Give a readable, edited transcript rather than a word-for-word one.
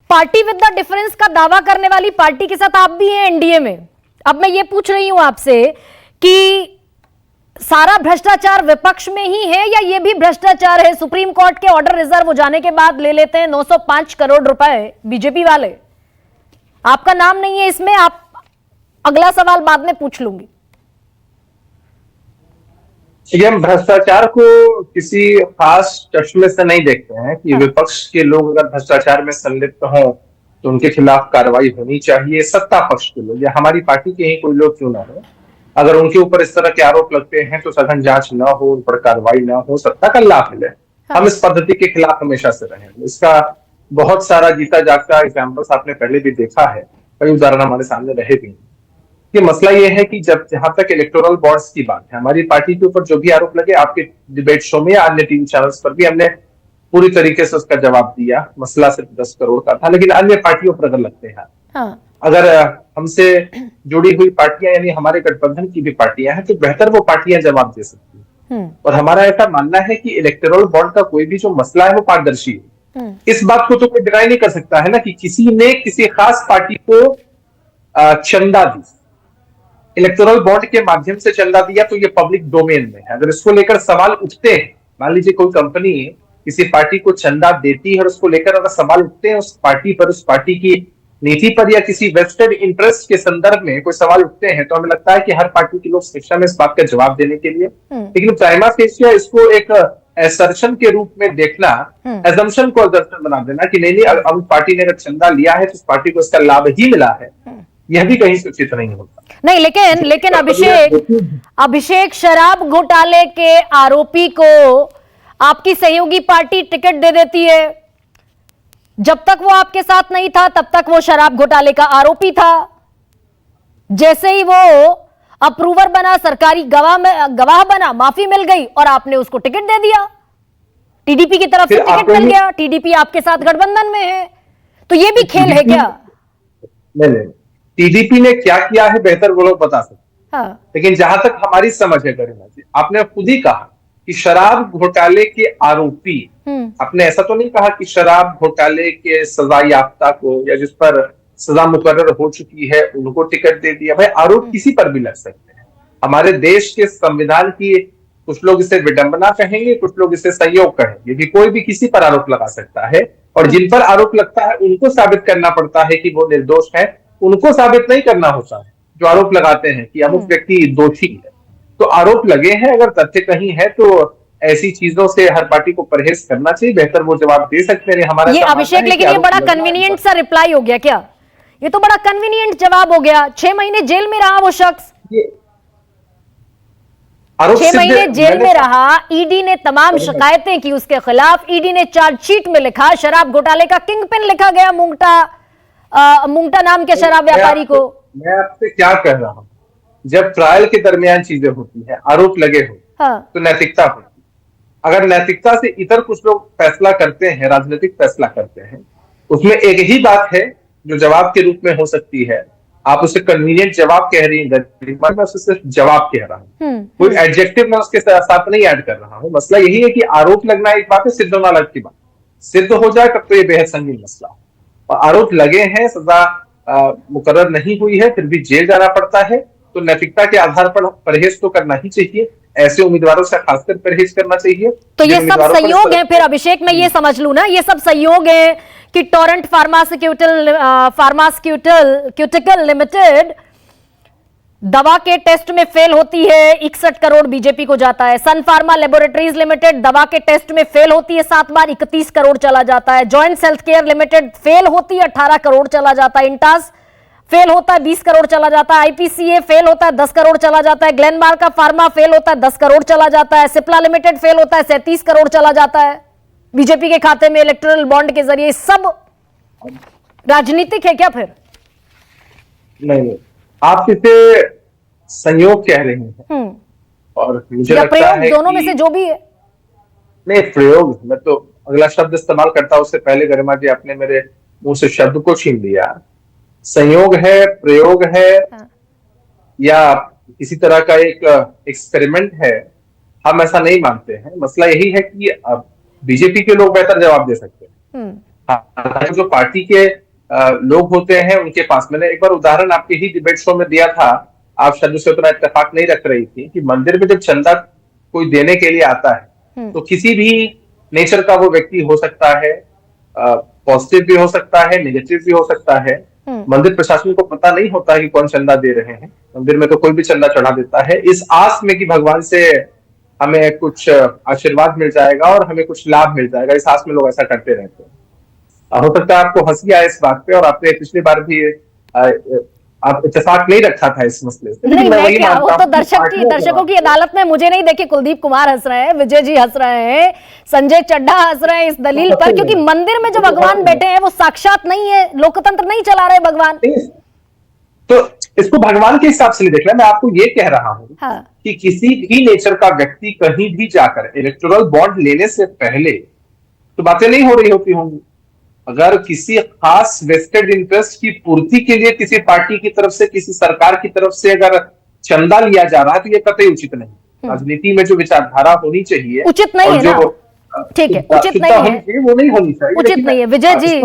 Party with the difference का दावा करने वाली पार्टी के साथ आप भी हैं एनडीए में। अब मैं ये पूछ रही हूं आपसे कि सारा भ्रष्टाचार विपक्ष में ही है या ये भी भ्रष्टाचार है? सुप्रीम कोर्ट के ऑर्डर रिजर्व हो जाने के बाद ले लेते हैं 905 करोड़ रुपए बीजेपी वाले। आपका नाम नहीं है इसमें, आप अगला सवाल बाद में पूछ लूंगी। हम भ्रष्टाचार को किसी खास चश्मे से नहीं देखते हैं कि विपक्ष के लोग अगर भ्रष्टाचार में संलिप्त हों तो उनके खिलाफ कार्रवाई होनी चाहिए। सत्ता पक्ष के लोग या हमारी पार्टी के ही कोई लोग क्यों ना हो, अगर उनके ऊपर इस तरह के आरोप लगते हैं तो सघन जांच न हो, उन पर कार्रवाई न हो, सत्ता का लाभ मिले। हम इस पद्धति के खिलाफ हमेशा से रहे। इसका बहुत सारा जीता जागता एग्जाम्पल्स आपने पहले भी देखा है, कई उदाहरण हमारे सामने रहे भी। कि मसला यह है कि जब जहां तक इलेक्टोरल बॉन्ड्स की बात है, हमारी पार्टी के ऊपर जो भी आरोप लगे, आपके डिबेट शो में या अन्य टीवी चैनल्स पर भी हमने पूरी तरीके से उसका जवाब दिया। मसला सिर्फ 10 करोड़ का था, लेकिन अन्य पार्टियों पर अगर लगते हैं, अगर हमसे जुड़ी हुई पार्टियां यानी हमारे गठबंधन की भी पार्टियां हैं, तो बेहतर वो पार्टियां जवाब दे सकती हैं। और हमारा ऐसा मानना है कि इलेक्टोरल बॉन्ड का कोई भी जो मसला है वो पारदर्शी है। इस बात को तो कोई डिनाई नहीं कर सकता है ना कि किसी ने किसी खास पार्टी को चंदा दी, इलेक्टोरल बॉन्ड के माध्यम से चंदा दिया, तो ये पब्लिक डोमेन में है। अगर इसको लेकर सवाल उठते हैं, मान लीजिए कोई कंपनी किसी पार्टी को चंदा देती है और उसको लेकर अगर सवाल उठते हैं उस पार्टी पर, उस पार्टी की नीति पर या किसी वेस्टेड इंटरेस्ट के संदर्भ में कोई सवाल उठते हैं, तो हमें लगता है कि हर पार्टी के लोग शिक्षा में इस बात का जवाब देने के लिए, लेकिन प्राइमा फेसिया इसको एक असर्शन के रूप में देखना, एजम्पशन को असर्शन बना देना कि नहीं अब पार्टी ने अगर चंदा लिया है तो उस पार्टी को इसका लाभ ही मिला है, यह भी कहीं से उचित नहीं होता। नहीं, लेकिन अभिषेक शराब घोटाले के आरोपी को आपकी सहयोगी पार्टी टिकट दे देती है। जब तक वो आपके साथ नहीं था तब तक वो शराब घोटाले का आरोपी था। जैसे ही वो अप्रूवर बना, सरकारी गवाह बना, माफी मिल गई और आपने उसको टिकट दे दिया। टीडीपी की तरफ से टिकट मिल गया, टीडीपी आपके साथ गठबंधन में है, तो ये भी खेल है क्या? नहीं, टीडीपी ने क्या किया है बेहतर वो लोग बता सकते। लेकिन जहां तक हमारी समझ है गरिमा जी, आपने खुद ही कहा कि शराब घोटाले के आरोपी, आपने ऐसा तो नहीं कहा कि शराब घोटाले के सजा याफ्ता को या जिस पर सजा मुकर्रर हो चुकी है उनको टिकट दे दिया। भाई आरोप किसी पर भी लग सकते हैं। हमारे देश के संविधान की, कुछ लोग इसे विडंबना कहेंगे, कुछ लोग इसे संयोग कहेंगे कि कोई भी किसी पर आरोप लगा सकता है, और जिन पर आरोप लगता है उनको साबित करना पड़ता है कि वो निर्दोष है, उनको साबित नहीं करना होता है जो आरोप लगाते हैं कि अमुक व्यक्ति दोषी है। तो आरोप लगे हैं, अगर तथ्य कहीं है तो ऐसी चीजों से हर पार्टी को परहेज करना चाहिए, बेहतर वो जवाब दे सकते हैं। हमारा ये अभिषेक, लेकिन ये बड़ा कन्वीनियंट सा रिप्लाई हो गया क्या? ये तो बड़ा कन्वीनियंट जवाब हो गया। 6 महीने जेल में रहा वो शख्स, 6 महीने जेल में रहा। ईडी ने तमाम शिकायतें की उसके खिलाफ, ईडी ने चार्जशीट में लिखा शराब घोटाले का किंगपिन लिखा गया मुंगटा नाम के शराब व्यापारी को। मैं आपसे क्या कह रहा हूं, जब ट्रायल के दरमियान चीजें होती है, आरोप लगे हो, तो नैतिकता होती है। अगर नैतिकता से इतर कुछ लोग फैसला करते हैं, राजनीतिक फैसला करते हैं, उसमें एक ही बात है जो जवाब के रूप में हो सकती है। आप उसे कन्वीनियंट जवाब कह रही हैं, मैं उसे सिर्फ जवाब कह रहा हूं, कोई एडजेक्टिव मैं उसके साथ नहीं ऐड कर रहा हूं। मसला यही है कि आरोप लगना एक बात है, सिद्ध होना अलग की बात। सिद्ध हो जाए तब तो ये बेहद संगीन मसला है। और आरोप लगे हैं, सजा मुकर्रर नहीं हुई है, फिर भी जेल जाना पड़ता है, तो नैतिकता के आधार पर परहेज तो करना ही चाहिए। ऐसे उम्मीदवारों से खासकर परहेज करना चाहिए। तो ये सब संयोग है फिर अभिषेक, मैं ये समझ लूं ना, ये सब संयोग है कि टोरेंट फार्मास्यूटिकल लिमिटेड दवा के टेस्ट में फेल होती है, 61 करोड़ बीजेपी को जाता है। सन फार्मा लेबोरेटरीज लिमिटेड दवा के टेस्ट में फेल होती है, 7 बार 31 करोड़ चला जाता है। Joint health care limited fail होती है, 18 करोड़ चला जाता है। इंटास फेल होता है, 20 करोड़ चला जाता है। आईपीसीए फेल होता है, 10 करोड़ चला जाता है। ग्लेनमार्क का फार्मा फेल होता है, 10 करोड़ चला जाता है। सिप्ला लिमिटेड फेल होता है, 37 करोड़ चला जाता है बीजेपी के खाते में इलेक्टोरल बॉन्ड के जरिए। सब राजनीतिक है क्या फिर? नहीं, आप इसे संयोग कह रहे हैं और मुझे लगता है दोनों में से जो भी है। नहीं, प्रयोग, मैं तो अगला शब्द इस्तेमाल करता हूं उससे पहले गरिमा जी आपने मेरे मुंह से शब्द को छीन लिया। संयोग है, प्रयोग है, या किसी तरह का एक एक्सपेरिमेंट है, हम ऐसा नहीं मानते हैं। मसला यही है कि बीजेपी के लोग बेहतर जवाब दे सकते हैं। जो पार्टी के लोग होते हैं उनके पास, मैंने एक बार उदाहरण आपके ही डिबेट शो में दिया था, आप शायद उससे उतना इत्तेफाक नहीं रख रही थी, कि मंदिर में जब चंदा कोई देने के लिए आता है तो किसी भी नेचर का वो व्यक्ति हो सकता है, पॉजिटिव भी हो सकता है, नेगेटिव भी हो सकता है। मंदिर प्रशासन को पता नहीं होता है कि कौन चंदा दे रहे हैं, मंदिर में तो कोई भी चंदा चढ़ा देता है इस आस में कि भगवान से हमें कुछ आशीर्वाद मिल जाएगा और हमें कुछ लाभ मिल जाएगा, इस आस में लोग ऐसा करते रहते हैं। हो सकता है आपको हंसी आए इस बात पे, और आपने पिछली बार भी आप इत्तेफाक नहीं रखा था इस मसले से। नहीं, मैं वही क्या वो मानता तो हूं दर्शकों की अदालत में मुझे नहीं देखिए, कुलदीप कुमार हंस रहे हैं, विजय जी हंस रहे हैं, संजय चड्ढा हंस रहे हैं इस दलील पर, क्योंकि मंदिर में जो भगवान बैठे हैं वो साक्षात नहीं है, लोकतंत्र नहीं चला रहे भगवान। तो इसको भगवान के हिसाब से नहीं देखना, मैं आपको ये कह रहा हूं कि किसी भी नेचर का व्यक्ति कहीं भी जाकर इलेक्टोरल बॉन्ड लेने से पहले तो बातें नहीं हो रही होती होंगी। अगर किसी खास वेस्टेड इंटरेस्ट की पूर्ति के लिए किसी पार्टी की तरफ से, किसी सरकार की तरफ से अगर चंदा लिया जा रहा है तो ये कतई उचित नहीं। राजनीति में जो विचारधारा होनी चाहिए, उचित नहीं है ना, ठीक है, उचित नहीं है, वो नहीं होनी चाहिए, उचित नहीं है। विजय जी